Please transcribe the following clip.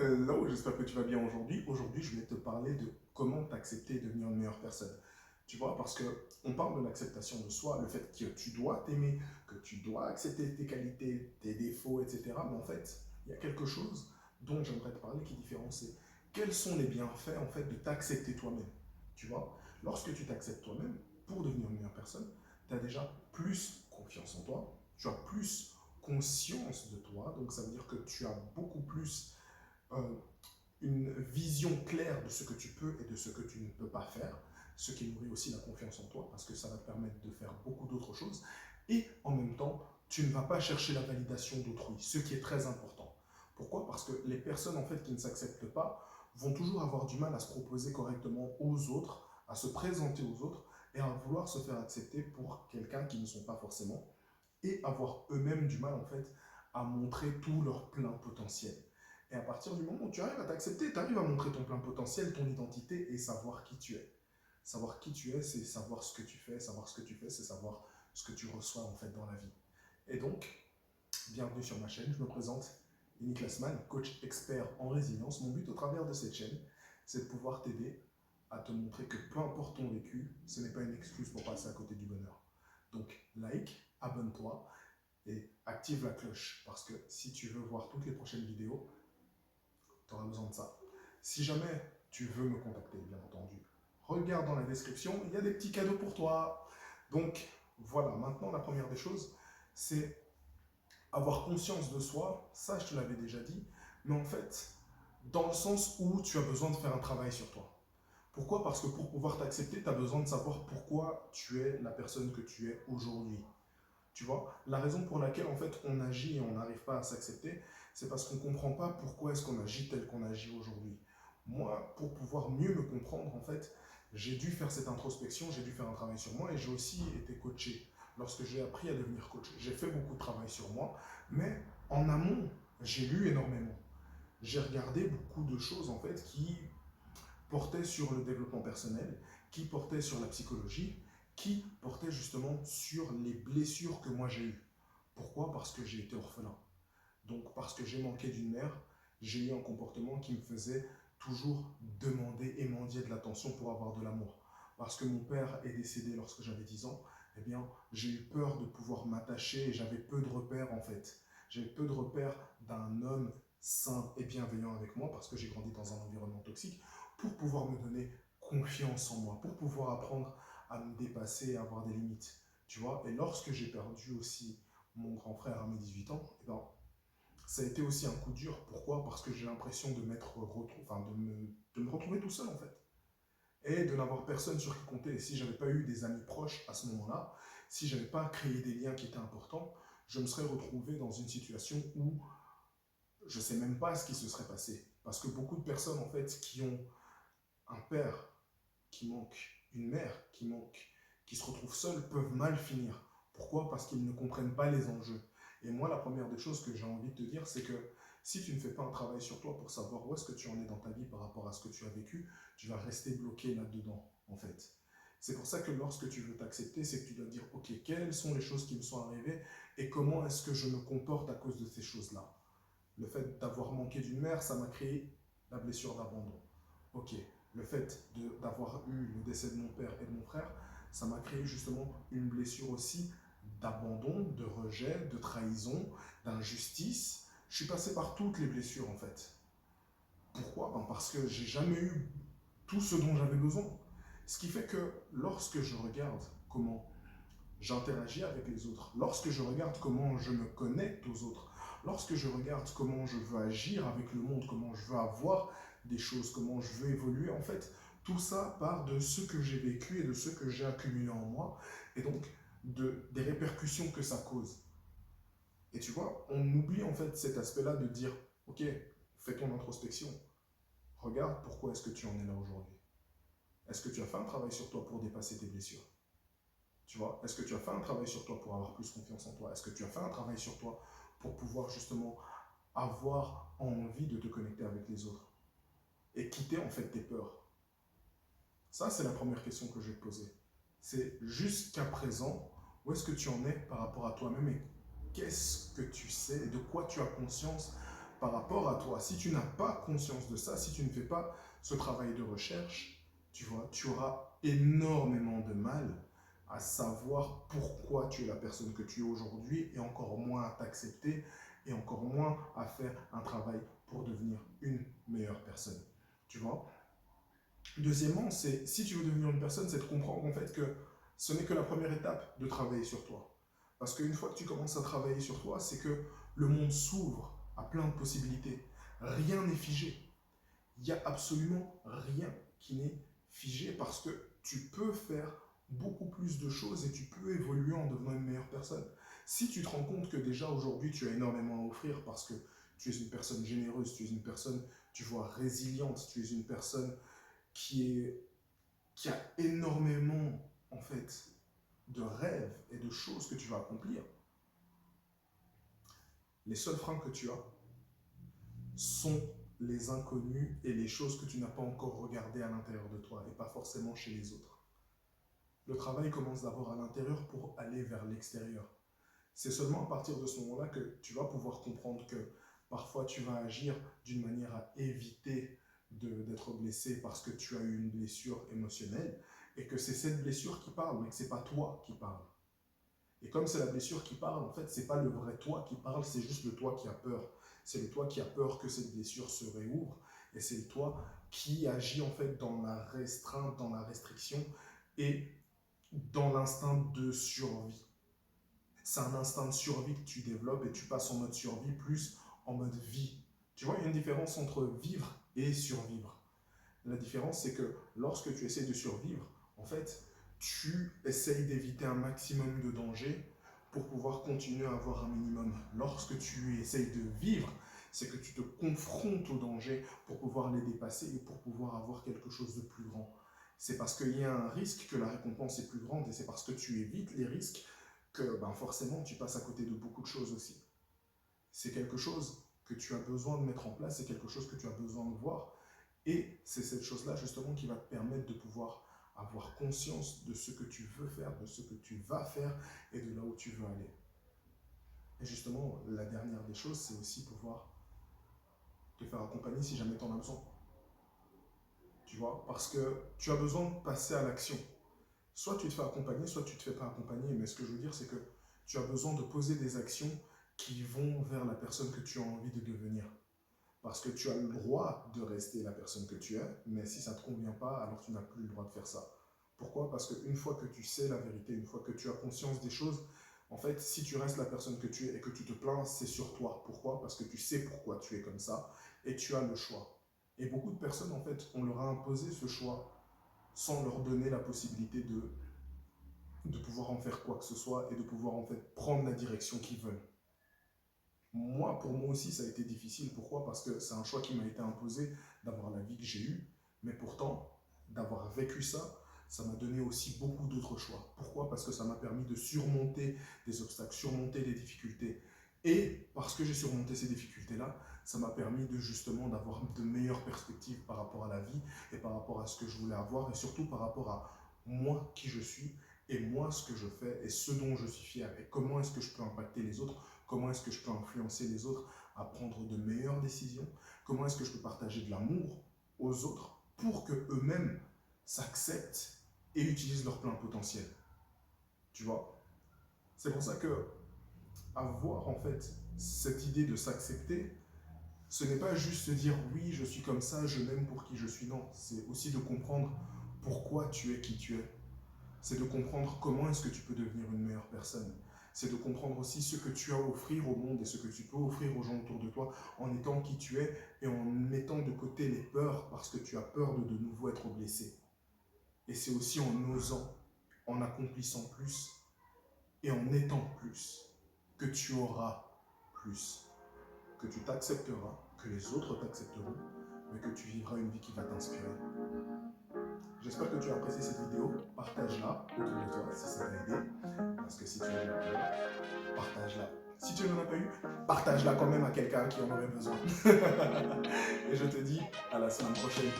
Hello, j'espère que tu vas bien aujourd'hui. Aujourd'hui, je vais te parler de comment t'accepter et devenir une meilleure personne. Tu vois, parce que on parle de l'acceptation de soi, le fait que tu dois t'aimer, que tu dois accepter tes qualités, tes défauts, etc. Mais en fait, il y a quelque chose dont j'aimerais te parler qui est différent. C'est quels sont les bienfaits en fait de t'accepter toi-même. Tu vois, lorsque tu t'acceptes toi-même pour devenir une meilleure personne, tu as déjà plus confiance en toi, tu as plus conscience de toi, donc ça veut dire que tu as beaucoup plus euh, une vision claire de ce que tu peux et de ce que tu ne peux pas faire, ce qui nourrit aussi la confiance en toi, parce que ça va te permettre de faire beaucoup d'autres choses. Et en même temps, tu ne vas pas chercher la validation d'autrui, ce qui est très important. Pourquoi? Parce que les personnes en fait qui ne s'acceptent pas vont toujours avoir du mal à se proposer correctement aux autres, à se présenter aux autres et à vouloir se faire accepter pour quelqu'un qui ne sont pas forcément, et avoir eux-mêmes du mal en fait à montrer tout leur plein potentiel. Et à partir du moment où tu arrives à t'accepter, tu arrives à montrer ton plein potentiel, ton identité et savoir qui tu es. Savoir qui tu es, c'est savoir ce que tu fais. Savoir ce que tu fais, c'est savoir ce que tu reçois en fait dans la vie. Et donc, bienvenue sur ma chaîne. Je me présente, Niklas Mann, coach expert en résilience. Mon but au travers de cette chaîne, c'est de pouvoir t'aider à te montrer que peu importe ton vécu, ce n'est pas une excuse pour passer à côté du bonheur. Donc, like, abonne-toi et active la cloche parce que si tu veux voir toutes les prochaines vidéos, tu auras besoin de ça. Si jamais tu veux me contacter, bien entendu, regarde dans la description, il y a des petits cadeaux pour toi. Donc voilà, maintenant la première des choses, c'est avoir conscience de soi. Ça, je te l'avais déjà dit, mais en fait, dans le sens où tu as besoin de faire un travail sur toi. Pourquoi? Parce que pour pouvoir t'accepter, tu as besoin de savoir pourquoi tu es la personne que tu es aujourd'hui. Tu vois, la raison pour laquelle en fait on agit et on n'arrive pas à s'accepter, c'est parce qu'on ne comprend pas pourquoi est-ce qu'on agit tel qu'on agit aujourd'hui. Moi, pour pouvoir mieux me comprendre, en fait, j'ai dû faire cette introspection, j'ai dû faire un travail sur moi et j'ai aussi été coaché. Lorsque j'ai appris à devenir coach, j'ai fait beaucoup de travail sur moi, mais en amont, j'ai lu énormément. J'ai regardé beaucoup de choses en fait qui portait sur le développement personnel, qui portait sur la psychologie, qui portait justement sur les blessures que moi j'ai eues. Pourquoi? Parce que j'ai été orphelin. Donc parce que j'ai manqué d'une mère, j'ai eu un comportement qui me faisait toujours demander et mendier de l'attention pour avoir de l'amour. Parce que mon père est décédé lorsque j'avais 10 ans, eh bien, j'ai eu peur de pouvoir m'attacher et j'avais peu de repères en fait. J'avais peu de repères d'un homme sain et bienveillant avec moi parce que j'ai grandi dans un environnement toxique pour pouvoir me donner confiance en moi, pour pouvoir apprendre à me dépasser et avoir des limites. Tu vois, et lorsque j'ai perdu aussi mon grand frère à mes 18 ans, eh ben, ça a été aussi un coup dur. Pourquoi? Parce que j'ai l'impression de me retrouver tout seul en fait. Et de n'avoir personne sur qui compter. Et si je n'avais pas eu des amis proches à ce moment-là, si je n'avais pas créé des liens qui étaient importants, je me serais retrouvé dans une situation où je ne sais même pas ce qui se serait passé. Parce que beaucoup de personnes en fait qui ont un père qui manque, une mère qui manque, qui se retrouvent seuls peuvent mal finir. Pourquoi? Parce qu'ils ne comprennent pas les enjeux. Et moi, la première des choses que j'ai envie de te dire, c'est que si tu ne fais pas un travail sur toi pour savoir où est-ce que tu en es dans ta vie par rapport à ce que tu as vécu, tu vas rester bloqué là-dedans, en fait. C'est pour ça que lorsque tu veux t'accepter, c'est que tu dois dire, ok, quelles sont les choses qui me sont arrivées et comment est-ce que je me comporte à cause de ces choses-là. Le fait d'avoir manqué d'une mère, ça m'a créé la blessure d'abandon. Ok, le fait d'avoir eu le décès de mon père et de mon frère, ça m'a créé justement une blessure aussi d'abandon, de rejet, de trahison, d'injustice. Je suis passé par toutes les blessures en fait. Pourquoi? Ben parce que j'ai jamais eu tout ce dont j'avais besoin. Ce qui fait que lorsque je regarde comment j'interagis avec les autres, lorsque je regarde comment je me connecte aux autres, lorsque je regarde comment je veux agir avec le monde, comment je veux avoir des choses, comment je veux évoluer, en fait, tout ça part de ce que j'ai vécu et de ce que j'ai accumulé en moi, et donc des répercussions que ça cause. Et tu vois, on oublie en fait cet aspect-là de dire, ok, fais ton introspection, regarde pourquoi est-ce que tu en es là aujourd'hui. Est-ce que tu as fait un travail sur toi pour dépasser tes blessures? Tu vois, est-ce que tu as fait un travail sur toi pour avoir plus confiance en toi? Est-ce que tu as fait un travail sur toi pour pouvoir justement avoir envie de te connecter avec les autres et quitter en fait tes peurs? Ça, c'est la première question que je vais te poser. C'est jusqu'à présent, où est-ce que tu en es par rapport à toi-même et qu'est-ce que tu sais et de quoi tu as conscience par rapport à toi, si tu n'as pas conscience de ça, si tu ne fais pas ce travail de recherche, tu vois, tu auras énormément de mal à savoir pourquoi tu es la personne que tu es aujourd'hui et encore moins à t'accepter et encore moins à faire un travail pour devenir une meilleure personne. Tu vois? Deuxièmement, c'est si tu veux devenir une personne, c'est de comprendre en fait que ce n'est que la première étape de travailler sur toi. Parce qu'une fois que tu commences à travailler sur toi, c'est que le monde s'ouvre à plein de possibilités. Rien n'est figé. Il n'y a absolument rien qui n'est figé parce que tu peux faire beaucoup plus de choses et tu peux évoluer en devenant une meilleure personne. Si tu te rends compte que déjà aujourd'hui tu as énormément à offrir parce que tu es une personne généreuse, tu es une personne, tu vois, résiliente, tu es une personne qui a énormément en fait de rêves et de choses que tu vas accomplir, les seuls freins que tu as sont les inconnus et les choses que tu n'as pas encore regardées à l'intérieur de toi et pas forcément chez les autres. Le travail commence d'abord à l'intérieur pour aller vers l'extérieur. C'est seulement à partir de ce moment-là que tu vas pouvoir comprendre que parfois tu vas agir d'une manière à éviter d'être blessé parce que tu as eu une blessure émotionnelle et que c'est cette blessure qui parle, mais que ce n'est pas toi qui parle. Et comme c'est la blessure qui parle, en fait, ce n'est pas le vrai toi qui parle, c'est juste le toi qui a peur. C'est le toi qui a peur que cette blessure se réouvre et c'est le toi qui agit en fait dans la restreinte, dans la restriction et dans l'instinct de survie. C'est un instinct de survie que tu développes et tu passes en mode survie plus en mode vie. Tu vois, il y a une différence entre vivre et survivre. La différence, c'est que lorsque tu essaies de survivre, en fait, tu essayes d'éviter un maximum de danger pour pouvoir continuer à avoir un minimum. Lorsque tu essayes de vivre, c'est que tu te confrontes aux dangers pour pouvoir les dépasser et pour pouvoir avoir quelque chose de plus grand. C'est parce qu'il y a un risque que la récompense est plus grande et c'est parce que tu évites les risques que forcément tu passes à côté de beaucoup de choses aussi. C'est quelque chose que tu as besoin de mettre en place, c'est quelque chose que tu as besoin de voir. Et c'est cette chose-là justement qui va te permettre de pouvoir avoir conscience de ce que tu veux faire, de ce que tu vas faire et de là où tu veux aller. Et justement, la dernière des choses, c'est aussi pouvoir te faire accompagner si jamais tu en as besoin. Tu vois, parce que tu as besoin de passer à l'action. Soit tu te fais accompagner, soit tu ne te fais pas accompagner. Mais ce que je veux dire, c'est que tu as besoin de poser des actions qui vont vers la personne que tu as envie de devenir. Parce que tu as le droit de rester la personne que tu es, mais si ça ne te convient pas, alors tu n'as plus le droit de faire ça. Pourquoi? Parce qu'une fois que tu sais la vérité, une fois que tu as conscience des choses, en fait, si tu restes la personne que tu es et que tu te plains, c'est sur toi. Pourquoi? Parce que tu sais pourquoi tu es comme ça et tu as le choix. Et beaucoup de personnes, en fait, on leur a imposé ce choix sans leur donner la possibilité de pouvoir en faire quoi que ce soit et de pouvoir en fait prendre la direction qu'ils veulent. Moi, pour moi aussi, ça a été difficile. Pourquoi? Parce que c'est un choix qui m'a été imposé d'avoir la vie que j'ai eue. Mais pourtant, d'avoir vécu ça, ça m'a donné aussi beaucoup d'autres choix. Pourquoi? Parce que ça m'a permis de surmonter des obstacles, surmonter des difficultés. Et parce que j'ai surmonté ces difficultés-là, ça m'a permis de justement d'avoir de meilleures perspectives par rapport à la vie et par rapport à ce que je voulais avoir et surtout par rapport à moi qui je suis et moi ce que je fais et ce dont je suis fier et comment est-ce que je peux impacter les autres. Comment est-ce que je peux influencer les autres à prendre de meilleures décisions? Comment est-ce que je peux partager de l'amour aux autres pour qu'eux-mêmes s'acceptent et utilisent leur plein potentiel? Tu vois? C'est pour ça que avoir en fait cette idée de s'accepter, ce n'est pas juste se dire oui, je suis comme ça, je m'aime pour qui je suis. Non, c'est aussi de comprendre pourquoi tu es qui tu es. C'est de comprendre comment est-ce que tu peux devenir une meilleure personne. C'est de comprendre aussi ce que tu as à offrir au monde et ce que tu peux offrir aux gens autour de toi en étant qui tu es et en mettant de côté les peurs parce que tu as peur de nouveau être blessé. Et c'est aussi en osant, en accomplissant plus et en étant plus que tu auras plus, que tu t'accepteras, que les autres t'accepteront, mais que tu vivras une vie qui va t'inspirer. J'espère que tu as apprécié cette vidéo. Partage-la autour de toi si ça t'a aidé. Parce que si tu en as eu, partage-la. Si tu n'en as pas eu, partage-la quand même à quelqu'un qui en aurait besoin. Et je te dis à la semaine prochaine.